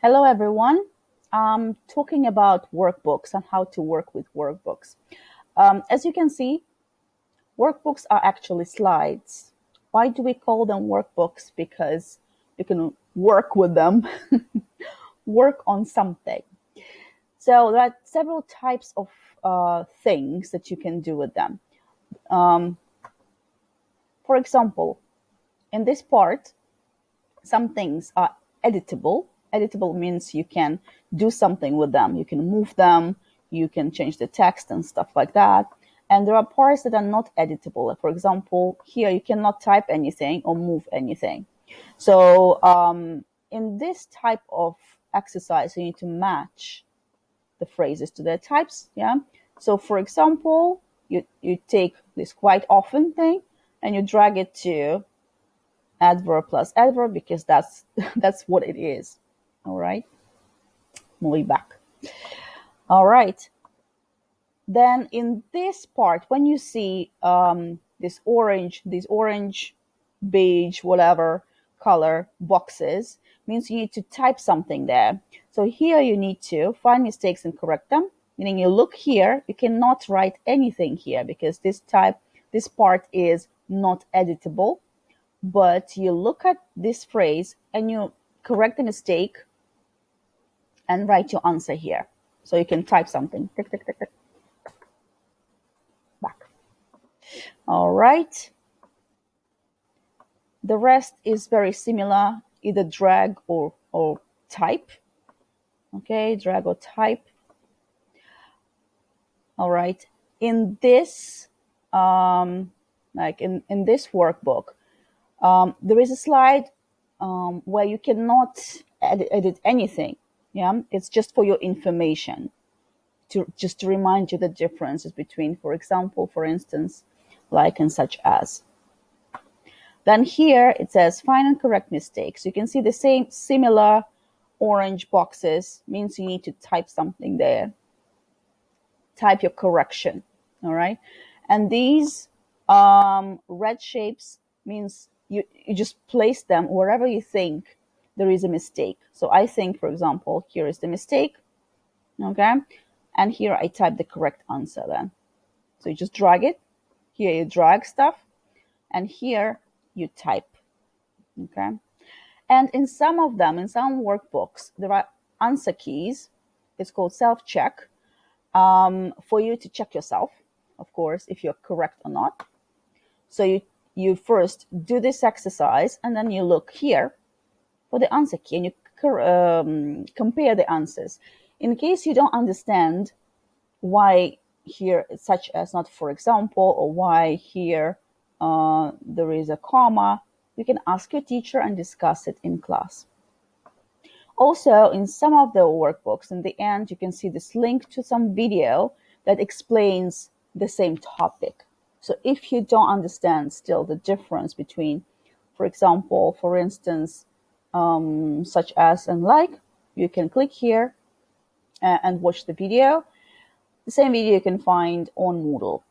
Hello, everyone. I'm talking about workbooks and how to work with workbooks. As you can see, workbooks are actually slides. Why do we call them workbooks? Because you can work with them, work on something. So there are several types of things that you can do with them. Um, for example, in this part, some things are editable. Editable means you can do something with them. You can move them, you can change the text and stuff like that. And there are parts that are not editable. For example, here you cannot type anything or move anything. So in this type of exercise, you need to match the phrases to their types. Yeah. So for example, you take this quite often thing and you drag it to adverb plus adverb because that's that's what it is. All right, moving back. All right, then in this part, when you see these orange, beige, whatever color boxes, means you need to type something there. So here you need to find mistakes and correct them. Meaning you look here, you cannot write anything here because this part is not editable. But you look at this phrase and you correct the mistake and write your answer here. So you can type something. Tick, tick, tick, tick. Back. All right. The rest is very similar, either drag or type. Okay, drag or type. All right. In this, like in this workbook, there is a slide where you cannot edit anything. Yeah, it's just for your information, just to remind you the differences between, for example, for instance, like and such as. Then here it says find and correct mistakes. You can see the same similar orange boxes means you need to type something there. Type your correction. All right. And these red shapes means you just place them wherever you think there is a mistake. So I think, for example, here is the mistake. Okay. And here I type the correct answer then. So you just drag it. Here you drag stuff. And here you type. Okay. And in some of them, in some workbooks, there are answer keys. It's called self-check for you to check yourself, of course, if you're correct or not. So you first do this exercise and then you look here for the answer key and you compare the answers. In case you don't understand why here such as not for example, or why here there is a comma, you can ask your teacher and discuss it in class. Also, in some of the workbooks, in the end, you can see this link to some video that explains the same topic. So if you don't understand still the difference between, for example, for instance, such as and like, you can click here and watch the video. The same video you can find on Moodle.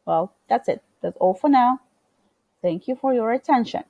Well, that's it. That's all for now. Thank you for your attention.